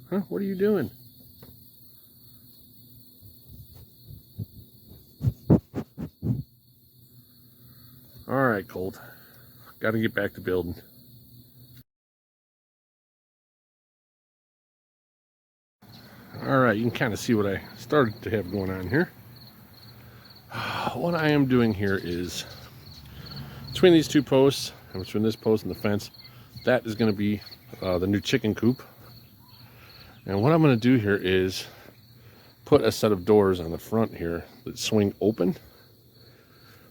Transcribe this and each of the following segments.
Huh? What are you doing? Alright, Colt. Gotta get back to building. Alright, you can kind of see what I started to have going on here. What I am doing here is, between these two posts, and between this post and the fence, that is going to be the new chicken coop. And what I'm going to do here is put a set of doors on the front here that swing open.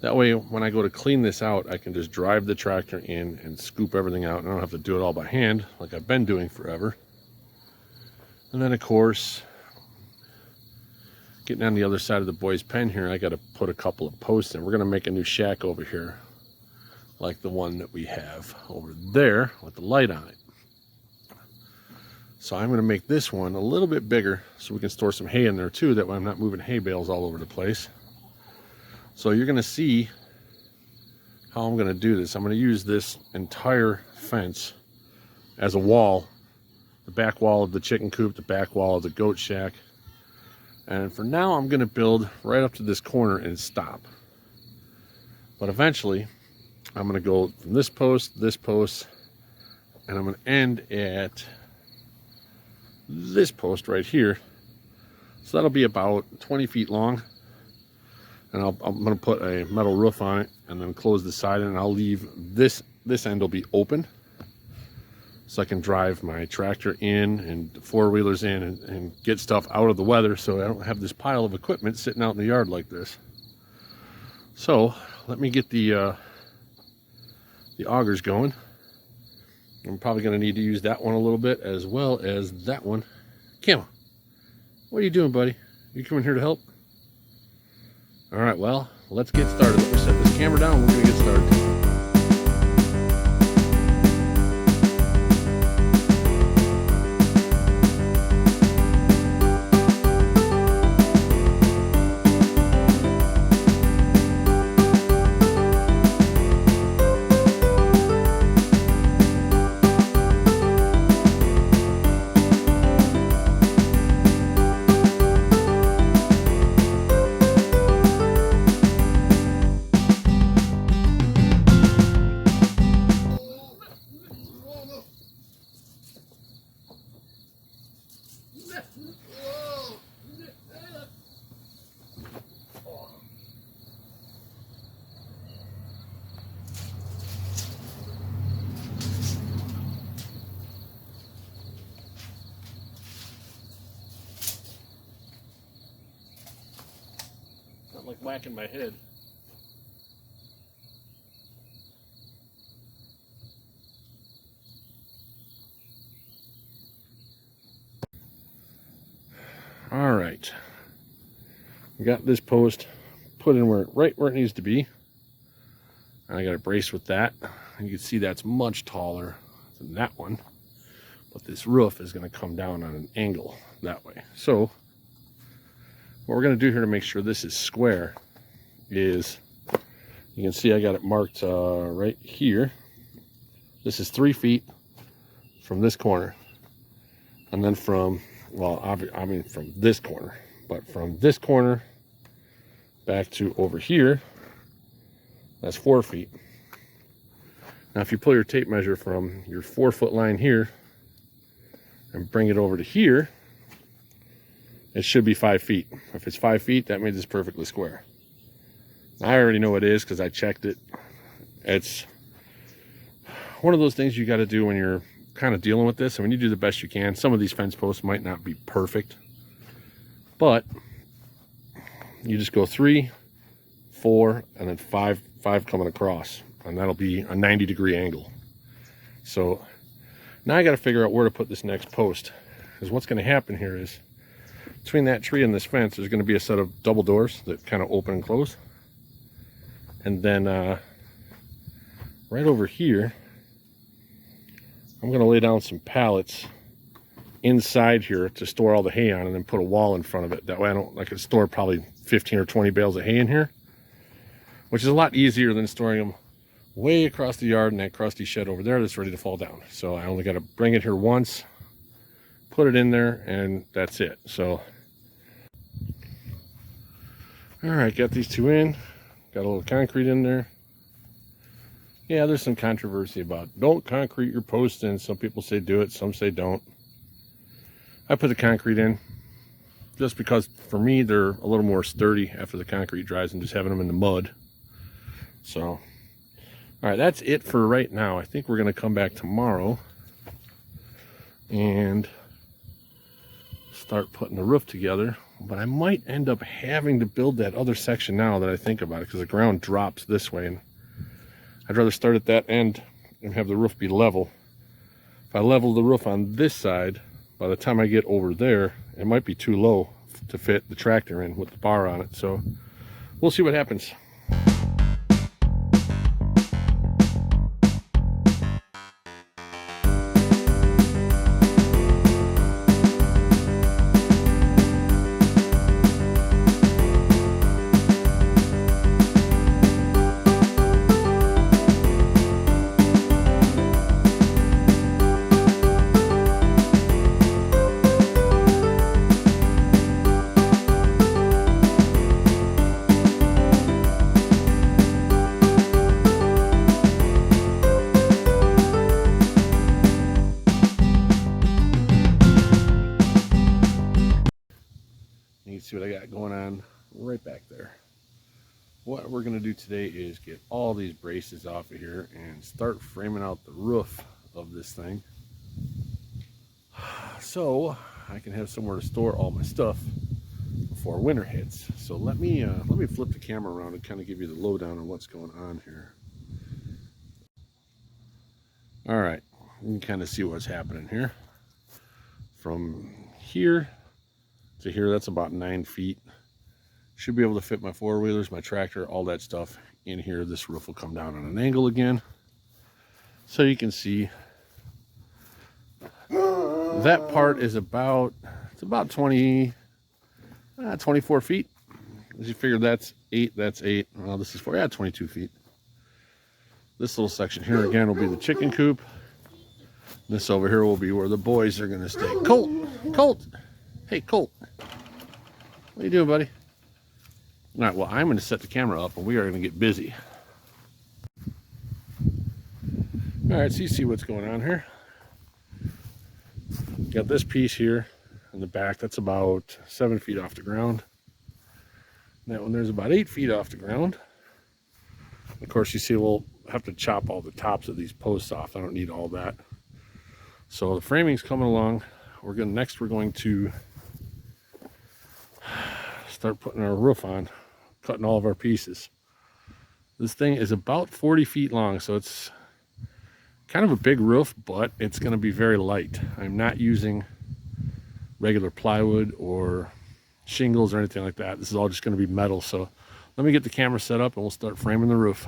That way, when I go to clean this out, I can just drive the tractor in and scoop everything out, and I don't have to do it all by hand like I've been doing forever. And then, of course, getting on the other side of the boys' pen here, I got to put a couple of posts in. We're going to make a new shack over here, like the one that we have over there with the light on it. So I'm going to make this one a little bit bigger so we can store some hay in there too. That way I'm not moving hay bales all over the place. So you're going to see how I'm going to do this. I'm going to use this entire fence as a wall. The back wall of the chicken coop, the back wall of the goat shack. And for now I'm going to build right up to this corner and stop. But eventually I'm going to go from this post, and I'm going to end at this post right here. So that'll be about 20 feet long. And I'm going to put a metal roof on it and then close the side, and I'll leave this end will be open. So I can drive my tractor in and four-wheelers in and get stuff out of the weather, so I don't have this pile of equipment sitting out in the yard like this. So let me get the augers going. I'm probably going to need to use that one a little bit as well as that one. Camo, what are you doing, buddy? You coming here to help? All right, well, let's get started. Let me set this camera down and we're going to get started. Not like whacking my head. All right, we got this post put in right where it needs to be. I got a brace with that. You can see that's much taller than that one, but this roof is going to come down on an angle that way. So what we're going to do here to make sure this is square is, you can see I got it marked right here. This is 3 feet from this corner, and then from, well, I mean from this corner, but from this corner back to over here, that's 4 feet. Now if you pull your tape measure from your 4 foot line here and bring it over to here, it should be 5 feet. If it's 5 feet, that means it's perfectly square. I already know it is because I checked it. It's one of those things you got to do when you're kind of dealing with this. I mean, you do the best you can. Some of these fence posts might not be perfect, but you just go 3, 4, and then 5 coming across, and that'll be a 90-degree angle. So now I got to figure out where to put this next post, because what's going to happen here is between that tree and this fence, there's going to be a set of double doors that kind of open and close. And then right over here, I'm going to lay down some pallets inside here to store all the hay on, and then put a wall in front of it. That way I can store probably 15 or 20 bales of hay in here, which is a lot easier than storing them way across the yard in that crusty shed over there that's ready to fall down. So I only got to bring it here once, put it in there, and that's it. So, all right, got these two in. Got a little concrete in there. Yeah, there's some controversy about don't concrete your posts in. Some people say do it, some say don't. I put the concrete in just because for me they're a little more sturdy after the concrete dries than just having them in the mud. So, all right, that's it for right now. I think we're going to come back tomorrow and start putting the roof together. But I might end up having to build that other section now that I think about it, because the ground drops this way, and I'd rather start at that end and have the roof be level. If I level the roof on this side, by the time I get over there, it might be too low to fit the tractor in with the bar on it. So we'll see what happens. See what I got going on right back there. What we're going to do today is get all these braces off of here and start framing out the roof of this thing, so I can have somewhere to store all my stuff before winter hits. So let me flip the camera around and kind of give you the lowdown on what's going on here. All right, you can kind of see what's happening here. From here to here, that's about 9 feet. Should be able to fit my four-wheelers, my tractor, all that stuff in here. This roof will come down on an angle again, so you can see that part is about 24 feet. As you figure, that's 8, that's 8. Well, this is 22 feet. This little section here again will be the chicken coop. This over here will be where the boys are going to stay. Colt, hey Colt, what are you doing, buddy? All right, well, I'm going to set the camera up and we are going to get busy. All right, so you see what's going on here. Got this piece here in the back that's about 7 feet off the ground. That one there's about 8 feet off the ground. Of course, you see we'll have to chop all the tops of these posts off. I don't need all that. So the framing's coming along. We're going to start putting our roof on, cutting all of our pieces. This thing is about 40 feet long, so it's kind of a big roof, but it's going to be very light. I'm not using regular plywood or shingles or anything like that. This is all just going to be metal. So let me get the camera set up and we'll start framing the roof.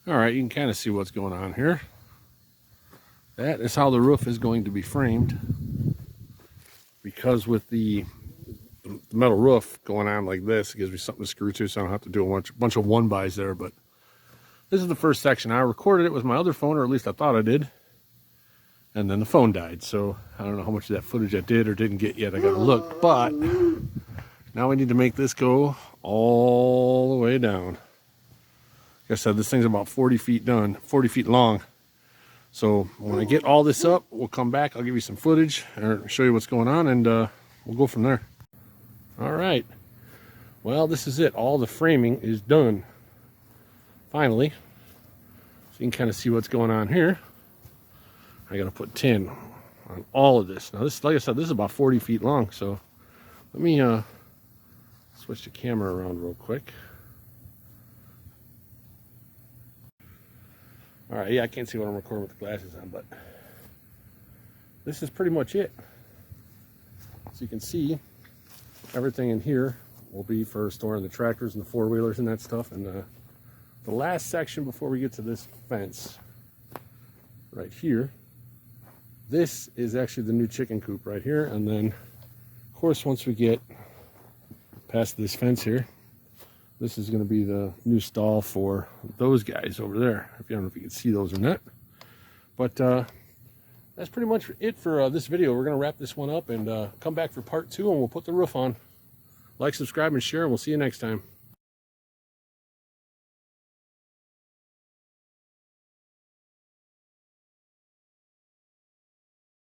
All right, you can kind of see what's going on here. That is how the roof is going to be framed. Because with the metal roof going on like this, it gives me something to screw to, so I don't have to do a bunch of one-bys there. But this is the first section. I recorded it with my other phone, or at least I thought I did. And then the phone died, so I don't know how much of that footage I did or didn't get yet. I gotta look, but now we need to make this go all the way down. Like I said, this thing's about 40 feet long. So when I get all this up, we'll come back. I'll give you some footage or show you what's going on, and we'll go from there. All right. Well, this is it. All the framing is done. Finally. So you can kind of see what's going on here. I got to put tin on all of this. Now this, like I said, this is about 40 feet long. So let me switch the camera around real quick. All right, yeah, I can't see what I'm recording with the glasses on, but this is pretty much it. So you can see everything in here will be for storing the tractors and the four-wheelers and that stuff. And the last section before we get to this fence right here, this is actually the new chicken coop right here. And then, of course, once we get past this fence here, this is going to be the new stall for those guys over there. I don't know if you can see those or not. But that's pretty much it for this video. We're going to wrap this one up and come back for part 2, and we'll put the roof on. Like, subscribe, and share, and we'll see you next time.